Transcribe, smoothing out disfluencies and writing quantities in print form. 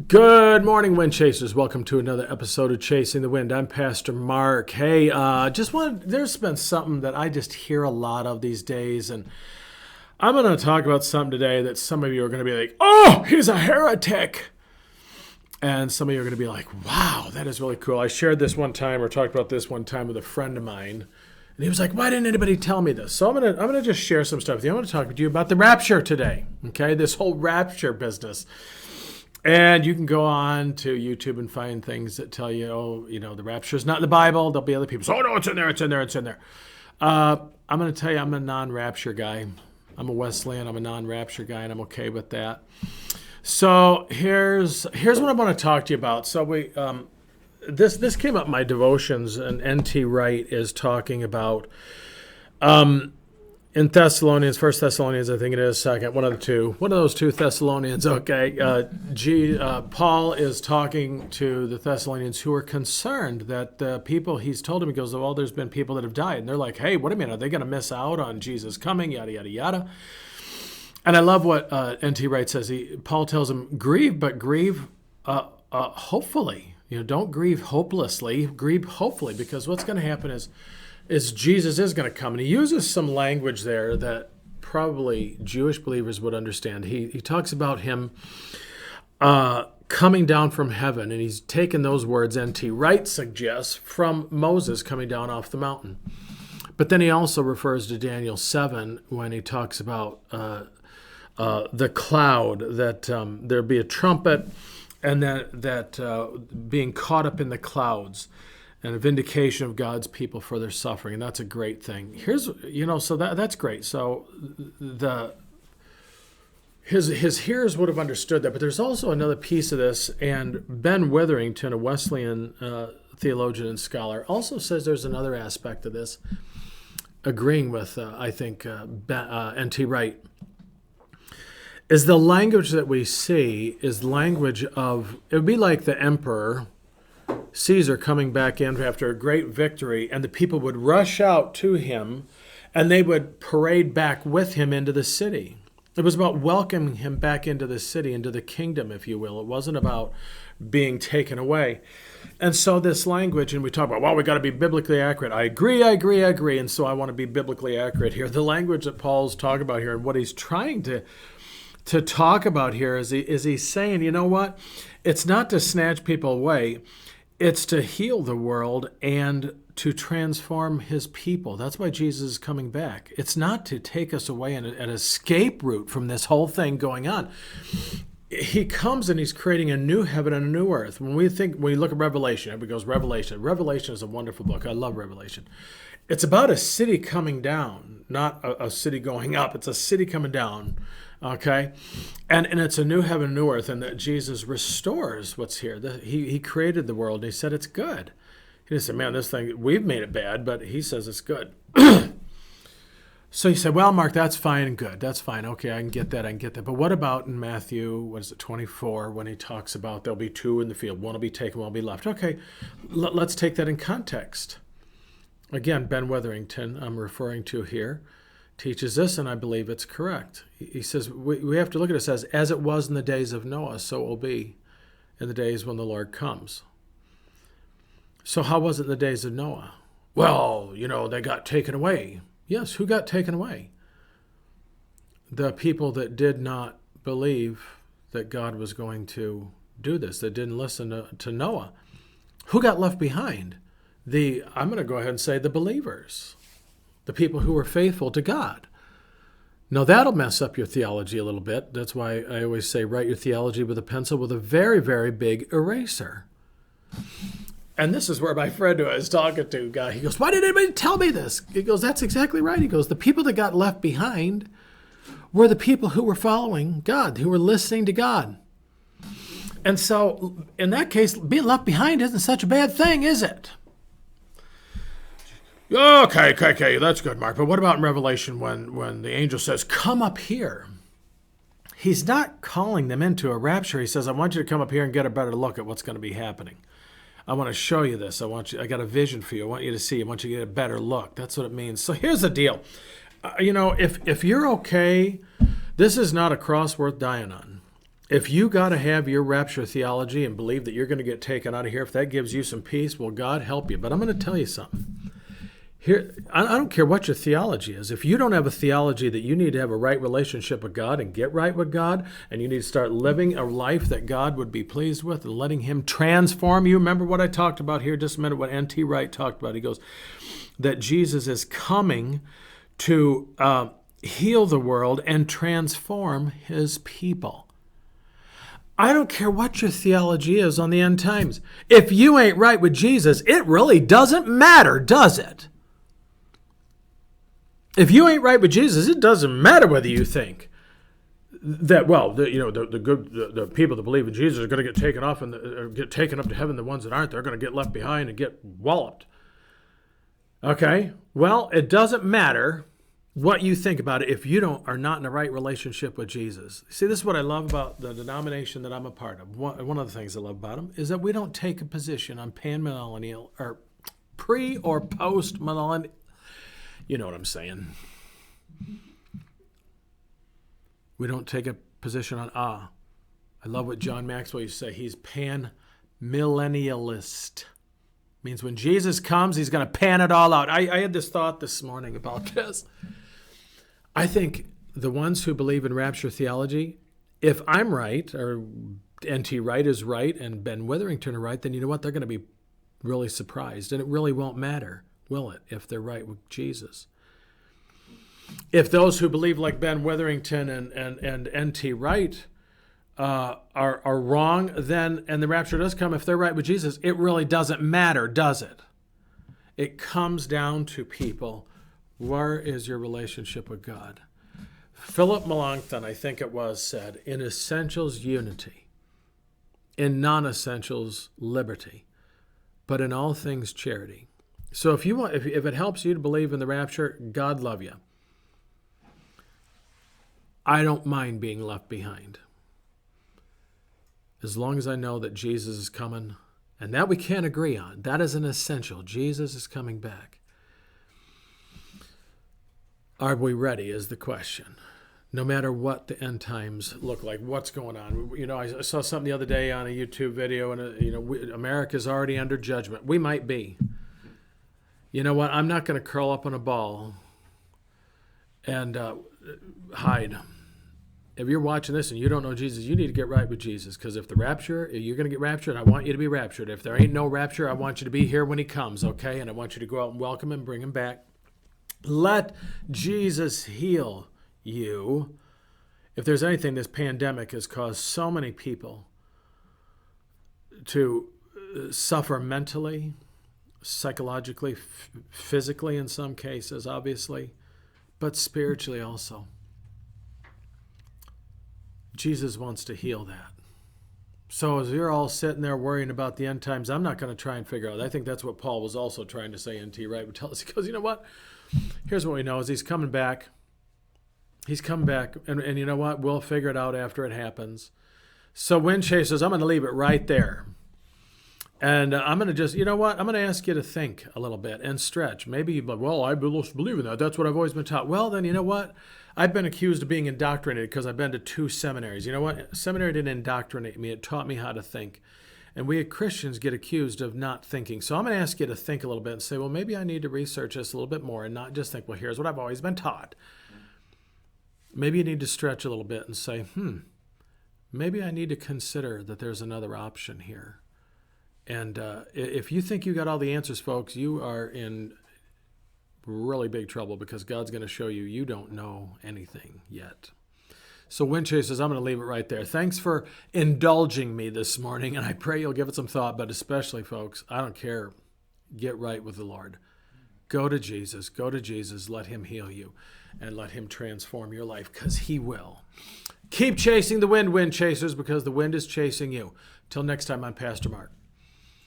Good morning, Wind Chasers. Welcome to another episode of Chasing the Wind. I'm Pastor Mark. Hey, there's been something that I just hear a lot of these days, and I'm going to talk about something today that some of you are going to be like, oh, he's a heretic. And some of you are going to be like, wow, that is really cool. I shared this one time or talked about this one time with a friend of mine, and he was like, why didn't anybody tell me this? So I'm gonna just share some stuff with you. I'm going to talk to you about the rapture today, okay? This whole rapture business. And you can go on to YouTube and find things that tell you, the rapture is not in the Bible. There'll be other people say, oh, no, it's in there, it's in there, it's in there. I'm going to tell you, I'm a non-rapture guy. I'm a Wesleyan. I'm a non-rapture guy, and I'm okay with that. So here's what I want to talk to you about. So this came up in my devotions, and N.T. Wright is talking about in Thessalonians, 1 Thessalonians, I think it is, second, one of those two Thessalonians, okay. Paul is talking to the Thessalonians who are concerned that the people, he's told them, he goes, well, there's been people that have died. And they're like, hey, wait a minute, are they going to miss out on Jesus coming, yada, yada, yada. And I love what N.T. Wright says. Paul tells them, grieve, but grieve hopefully. Don't grieve hopelessly, grieve hopefully, because what's going to happen is Jesus is going to come. And he uses some language there that probably Jewish believers would understand. He talks about him coming down from heaven, and he's taken those words, N.T. Wright suggests, from Moses coming down off the mountain. But then he also refers to Daniel 7 when he talks about the cloud, that there'll be a trumpet, and that being caught up in the clouds, and a vindication of God's people for their suffering. And that's a great thing. Here's that's great. So his hearers would have understood that. But there's also another piece of this, and Ben Witherington, a Wesleyan theologian and scholar, also says there's another aspect of this, agreeing with, I think, N.T. Wright, is the language that we see is language of, it would be like the emperor Caesar coming back in after a great victory, and the people would rush out to him, and they would parade back with him into the city. It was about welcoming him back into the city, into the kingdom, if you will. It wasn't about being taken away. And so this language, and we talk about, well, we got to be biblically accurate. I agree, and so I want to be biblically accurate here. The language that Paul's talking about here, and what he's trying to talk about here is he's saying, you know what? It's not to snatch people away. It's to heal the world and to transform his people. That's why Jesus is coming back. It's not to take us away an escape route from this whole thing going on. He comes and he's creating a new heaven and a new earth. When we look at Revelation, everybody goes, Revelation. Revelation is a wonderful book. I love Revelation. It's about a city coming down, not a city going up. It's a city coming down. Okay, and it's a new heaven, new earth, and that Jesus restores what's here. He created the world, and he said it's good. He didn't say, man, this thing, we've made it bad, but he says it's good. So he said, well, Mark, that's fine and good. That's fine. Okay, I can get that. But what about in Matthew, 24, when he talks about there'll be two in the field, one will be taken, one will be left. Okay, let's take that in context. Again, Ben Witherington, I'm referring to here, teaches this, and I believe it's correct. He says we have to look at it as it was in the days of Noah, so it will be in the days when the Lord comes. So how was it in the days of Noah? Well, they got taken away. Yes, who got taken away? The people that did not believe that God was going to do this, that didn't listen to Noah. Who got left behind? I'm going to go ahead and say the believers. The people who were faithful to God. Now, that'll mess up your theology a little bit. That's why I always say write your theology with a pencil with a very, very big eraser. And this is where my friend who I was talking to, guy, he goes, why didn't anybody tell me this? He goes, that's exactly right. He goes, the people that got left behind were the people who were following God, who were listening to God. And so, in that case, being left behind isn't such a bad thing, is it? Okay, that's good, Mark. But what about in Revelation when the angel says, come up here? He's not calling them into a rapture. He says, I want you to come up here and get a better look at what's going to be happening. I want to show you this. I got a vision for you. I want you to see. I want you to get a better look. That's what it means. So here's the deal. If you're okay, this is not a cross worth dying on. If you got to have your rapture theology and believe that you're going to get taken out of here, if that gives you some peace, well, God help you. But I'm going to tell you something. Here, I don't care what your theology is. If you don't have a theology that you need to have a right relationship with God and get right with God, and you need to start living a life that God would be pleased with and letting him transform you. Remember what I talked about here just a minute, what N.T. Wright talked about. He goes, that Jesus is coming to heal the world and transform his people. I don't care what your theology is on the end times. If you ain't right with Jesus, it really doesn't matter, does it? If you ain't right with Jesus, it doesn't matter whether you think that, well, the people that believe in Jesus are going to get taken off and get taken up to heaven. The ones that aren't, they're going to get left behind and get walloped. Okay? Well, it doesn't matter what you think about it if you are not in a right relationship with Jesus. See, this is what I love about the denomination that I'm a part of. One of the things I love about them is that we don't take a position on panmillennial or pre or post millennial. You know what I'm saying. We don't take a position on I love what John Maxwell used to say. He's Panmillennialist. Means when Jesus comes, he's going to pan it all out. I had this thought this morning about this. I think the ones who believe in rapture theology, if I'm right, or N.T. Wright is right, and Ben Witherington are right, then you know what? They're going to be really surprised. And it really won't matter, will it, if they're right with Jesus? If those who believe like Ben Witherington and N.T. Wright are wrong, then, and the rapture does come, if they're right with Jesus, it really doesn't matter, does it? It comes down to people. Where is your relationship with God? Philip Melanchthon, I think it was, said, in essentials, unity. In non-essentials, liberty. But in all things, charity. So if it helps you to believe in the rapture, God love you. I don't mind being left behind. As long as I know that Jesus is coming, and that we can't agree on. That is an essential. Jesus is coming back. Are we ready is the question. No matter what the end times look like, what's going on. You know, I saw something the other day on a YouTube video, and America's already under judgment. We might be. You know what? I'm not going to curl up on a ball and hide. If you're watching this and you don't know Jesus, you need to get right with Jesus. Because if you're going to get raptured, I want you to be raptured. If there ain't no rapture, I want you to be here when he comes, okay? And I want you to go out and welcome him, bring him back. Let Jesus heal you. If there's anything, this pandemic has caused so many people to suffer mentally, psychologically, physically in some cases, obviously, but spiritually also. Jesus wants to heal that. So as you're all sitting there worrying about the end times, I'm not going to try and figure out. I think that's what Paul was also trying to say, N.T. Wright would tell us. He goes, you know what? Here's what we know is he's coming back. He's coming back. And you know what? We'll figure it out after it happens. So Wind Chasers, I'm going to leave it right there. And I'm going to just, you know what? I'm going to ask you to think a little bit and stretch. Maybe you're like, well, I believe in that. That's what I've always been taught. Well, then you know what? I've been accused of being indoctrinated because I've been to 2 seminaries. You know what? Seminary didn't indoctrinate me. It taught me how to think. And we Christians get accused of not thinking. So I'm going to ask you to think a little bit and say, well, maybe I need to research this a little bit more and not just think, well, here's what I've always been taught. Maybe you need to stretch a little bit and say, maybe I need to consider that there's another option here. And if you think you got all the answers, folks, you are in really big trouble because God's going to show you don't know anything yet. So Wind Chasers, I'm going to leave it right there. Thanks for indulging me this morning, and I pray you'll give it some thought, but especially, folks, I don't care. Get right with the Lord. Go to Jesus. Go to Jesus. Let him heal you, and let him transform your life, because he will. Keep chasing the wind, Wind Chasers, because the wind is chasing you. Till next time, I'm Pastor Mark.